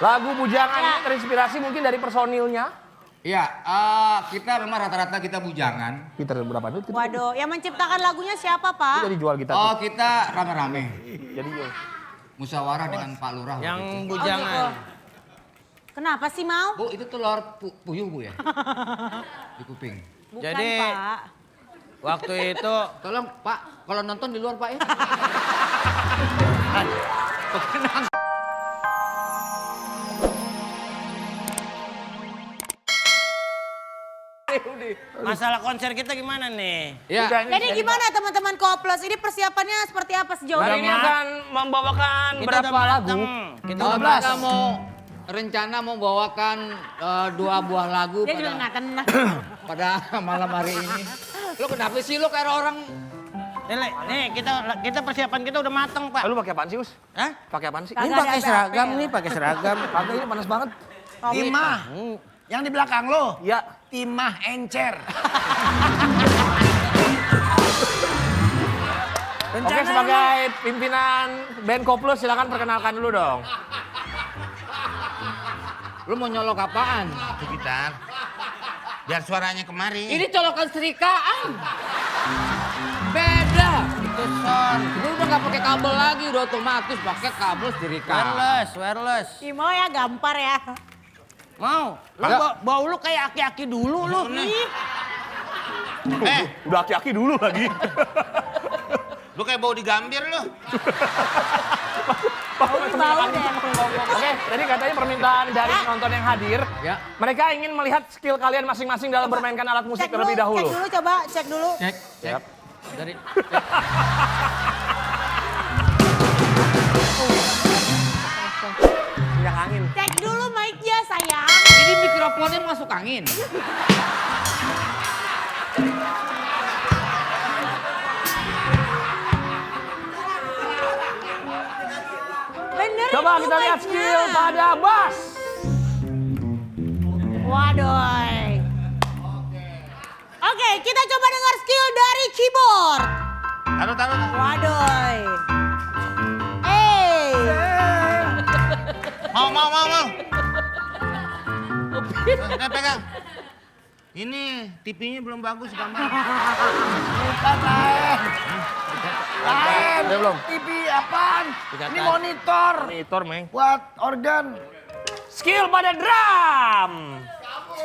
Lagu Bujangan ini terinspirasi mungkin dari personilnya. Iya, kita memang rata-rata kita bujangan. Kita berapa duit? Waduh, yang menciptakan lagunya siapa, Pak? Jadi jual kita. Oh, kita rame-rame. Jadi jual. Musyawarah dengan Pak Lurah. Yang waktu itu. bujangan. Kenapa sih, Mau? Bu, itu telur puyuh, Bu ya? Di kuping. Bukan, Jadi- Pak. Waktu itu Tolong, Pak, kalau nonton di luar, Pak ya. masalah konser kita gimana nih? Ya. Jadi gimana teman-teman Koplos? Ini persiapannya seperti apa sejauh Hari ini? ini akan membawakan Kita berapa udah lagu? mateng. Kita Oh, udah mereka mau rencana mau bawakan 2 buah lagu Dia juga nggak tenang. pada malam hari ini. Lo kenapa sih lo kayak orang Nih, kita persiapan kita udah mateng, Pak. Lu pakai apaan sih, Us? Hah? Pakai apaan sih? Kagak Ini ada pakai apa-apa seragam ya. nih, pakai seragam. Kagak ini panas banget. Timah. Yang di belakang lo. Ya. Timah encer. Oke, sebagai pimpinan band Koplos silakan perkenalkan dulu dong. lo mau nyolok apaan? Itu gitar. Biar suaranya kemari. Ini colokan serikaan. Beda. Itu sound. Lu udah nggak pakai kabel lagi, udah otomatis pakai kabel serikaan. Wireless. Ih, Mau ya gampar ya. Mau? Lu bau lu kayak aki-aki dulu lu. Ih, Udah aki-aki dulu lagi. Lu kayak bau digambir lu. bau deh. Oke, tadi katanya permintaan dari penonton yang hadir. Ya. Mereka ingin melihat skill kalian masing-masing dalam bermainkan alat musik Cek terlebih dahulu. Cek dulu, coba cek dulu. Cek. Siap. Dari Minyak angin. Cek dulu mic-nya, sayang. ini mikrofonnya masuk angin. Bener Coba itu kita lihat mic-nya. skill pada bass. Waduh. Oke, kita coba dengar skill dari keyboard. Taruh. Waduh. Mau. Pegang. Ini TV-nya belum bagus gambar. Lain. Udah belum? TV apaan? Dikatakan. Ini monitor. Monitor, Meng. Buat organ. Skill pada drum.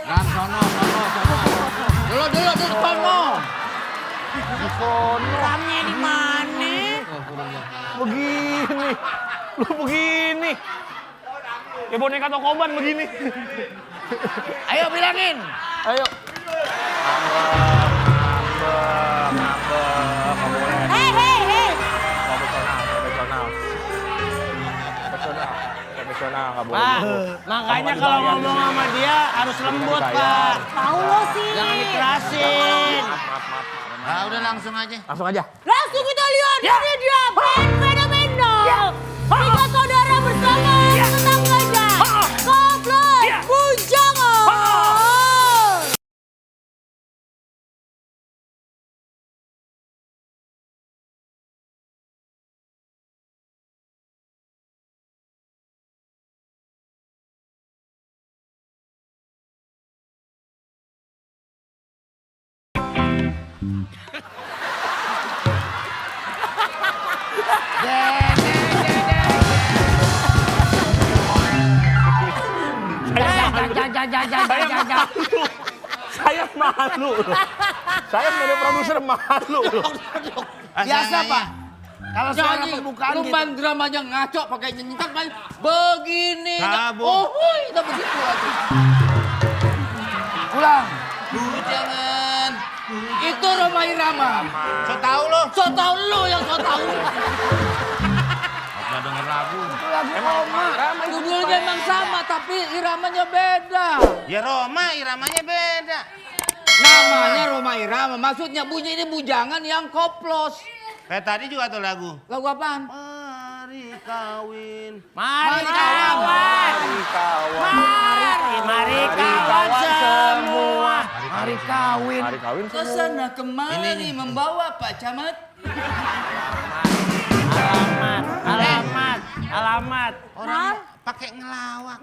Dan sono. Dulu sono. Drumnya di mana? Begini. Lu begini. Ya boneka Tokoban begini. Ayo bilangin. Ayo. Ngambek. Hei. Profesional, nggak boleh. Pak, gitu. makanya Kamu kalau dibayar. ngomong sama dia harus lembut, dibayar. Pak. Tahu lo sih. Jangan dikerasin. Maaf. Nah, udah langsung aja. Langsung aja. Langsung kita lihat ini dia band fenomenal. Tiga saudara bersama tetangganya. Koplos Bujangan. Saya malu. Saya sebagai produser malu. Biasa Pak. Kalau suara Jadi pembukaan lu gitu. main drum aja ngaco pakai nyentak main begini. Kabur. Udah begitu lagi. Pulang. Jangan. Itu Roma Irama. So tau lo. So tau lu yang so tau. Nggak denger lagu. Itu lagu Oma. Judulnya emang sama tapi iramanya beda. Ya Roma, iramanya beda. Namanya Roma Irama, maksudnya bunyi ini bujangan yang koplos. Kayak tadi juga tuh lagu. Lagu apaan? Mari kawin. Mari kawan. Mari kawan semua. Hari kawin. Hari kawin semua. Kesana kemari membawa Pak Camat. Alamat. Orang Pak pakai ngelawak.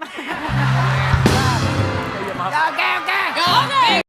Iya, maaf. Ya, oke, oke. Oke.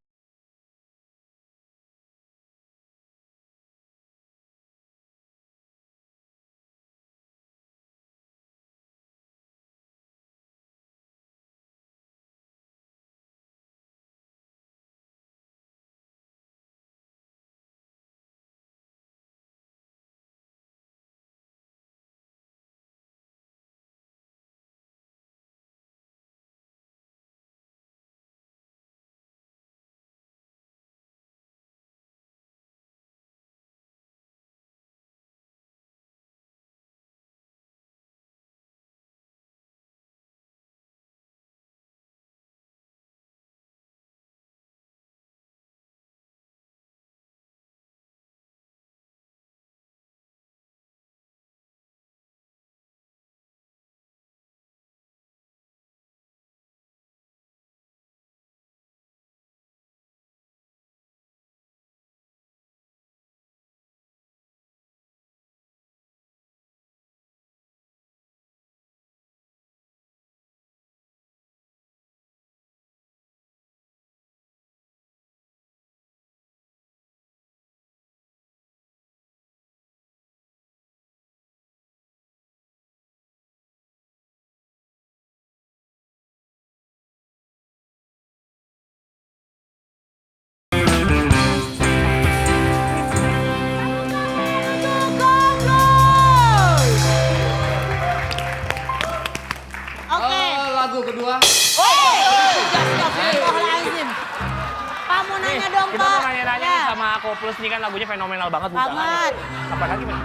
Lagu kedua. Astagfirullahaladzim. Pak mau nanya dong, Kita Pak. mau nanya-nanya Ya. nih sama Koplos nih kan lagunya fenomenal banget bujangan. Banget. Apa lagi, Men?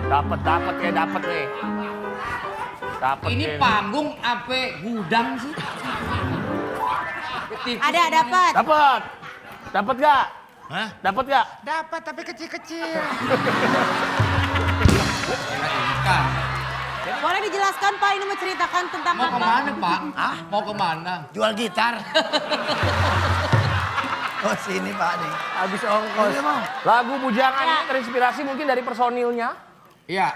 Dapat ya, dapat nih. Dapat Ini nih. panggung apa gudang sih? Ada, dapat. Dapat. Dapat gak? Hah? Dapat gak? Dapat tapi kecil-kecil. Ikan. Boleh dijelaskan, Pak, ini menceritakan tentang Mau apa? kemana, Pak? Mau kemana? Jual gitar. Oh, sini Pak nih. Habis ongkos. Iya, Bang. Lagu bujangan Ya. ini terinspirasi mungkin dari personilnya. Iya,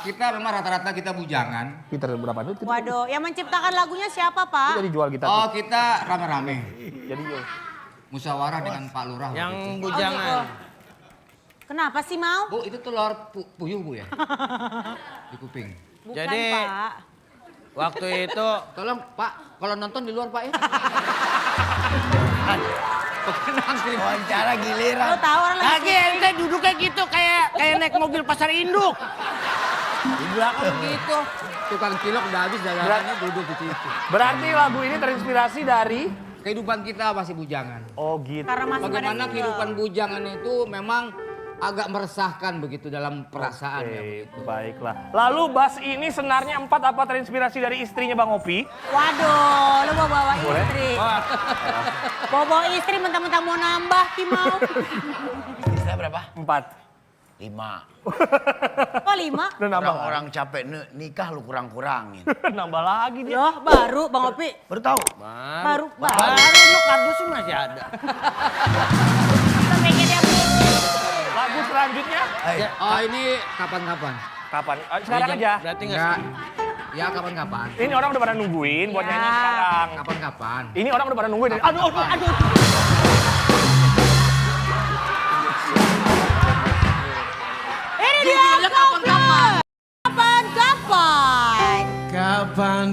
kita memang rata-rata kita bujangan. Gitar berapa duit? Waduh, yang menciptakan lagunya siapa, Pak? Jadi jual gitar. Oh, kita rame-rame. Jadi jual. Musyawarah dengan Pak Lurah. Yang waktu itu. bujangan. Oh, gitu. Kenapa sih, mau? Bu, itu telur puyuh, Bu ya? Di kuping. Bukan, Jadi- Pak. Waktu itu Tolong, Pak, kalau nonton di luar, Pak ya. wawancara Lo giliran. tahu orang lagi Lagi ente duduknya gitu kayak naik mobil pasar induk. Di belakang gitu. Tukang cilok udah habis dagangannya duduk di situ. Berarti lagu ini terinspirasi dari Kehidupan kita masih bujangan. oh gitu. karena masih pada Bagaimana single. kehidupan bujangan itu memang agak meresahkan begitu dalam perasaan ya Oke, begitu. baiklah. Lalu Bas ini senarnya 4 apa terinspirasi dari istrinya Bang Opi? Waduh, lo mau bawa Boleh? istri. Bawa istri mentang-mentang mau nambah, Ki mau. Bisa berapa? 4. 5. Kok 5? Udah nambah. Orang capek nikah lu kurang-kurangin. Nambah lagi dia. Loh, baru Bang Opi. Baru tahu? Baru. Baru lu kardusnya masih ada. Kita bikin dia Lagu selanjutnya Oh ini kapan-kapan? kapan? Sekarang aja. Berarti Enggak. Ya kapan-kapan. Ini orang udah pada nungguin buat nyanyi Ya. sekarang. Kapan-kapan. Ini orang udah pada nungguin. Aduh, aduh, aduh. Ini dia kapan-kapan. Kapan-kapan. Kapan